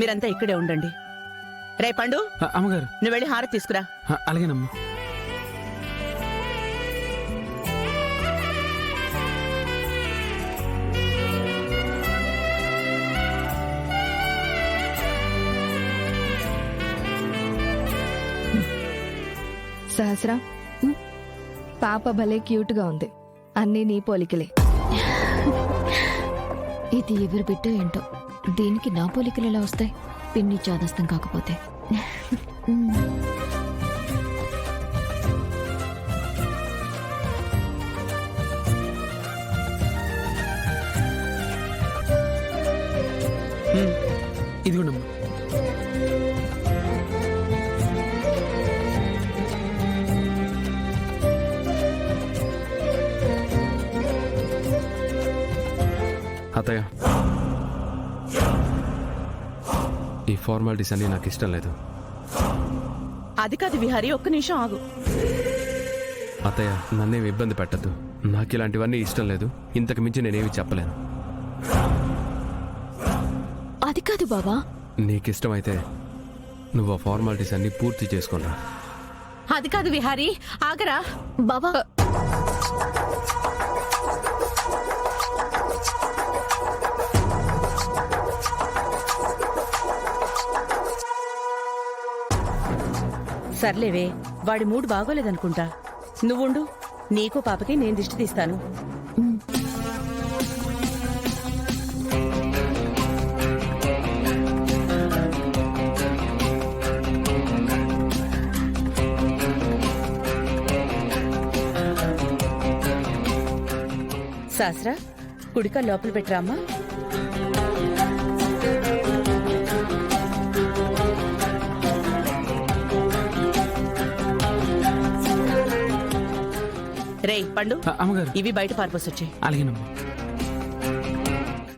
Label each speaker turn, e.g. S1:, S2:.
S1: మీరంతా ఇక్కడే ఉండండి. రే పండు,
S2: అమ్మగారు
S1: నువ్వు వెళ్ళి హారతి తీసుకురా.
S2: అలాగేనమ్మా.
S3: సహస్ర, పాప భలే క్యూట్గా ఉంది. అన్నీ నీ పోలికలే.
S4: ఇది ఎవరు బిడ్డో ఏంటో, దీనికి నా పోలికలు ఎలా వస్తాయి? పిన్ని చాదస్తం కాకపోతే.
S2: ఇదిగోండమ్మా.
S5: అత్తయ్య, ఈ ఫార్మాలిటీస్ అన్నీ నాకు ఇష్టం లేదు.
S1: అది కాదు విహారీ, ఒక్క నిమిషం ఆగు.
S5: అత్తయ్య, నన్నేం ఇబ్బంది పెట్టద్దు. నాకు ఇలాంటివన్నీ ఇష్టం లేదు. ఇంతకు మించి నేనేమి చెప్పలేను.
S4: అది కాదు బావా.
S5: నీకిష్టమైతే నువ్వు ఆ ఫార్మాలిటీస్ అన్నీ పూర్తి చేసుకోరా.
S1: అది కాదు విహారీ, ఆగరా.
S4: బావా,
S1: సర్లేవే, వాడి మూడు బాగోలేదనుకుంటా. నువ్వుండు, నీకు పాపకి నేను దిష్టి తీస్తాను. శాస్త్ర, కుడిక లోపల పెట్టరామ్మా. రేయ్ పండు,
S2: అమ్మగారు
S1: ఇవి బయట పారిపోసొచ్చాయి.
S2: అలాగేనమ్మా.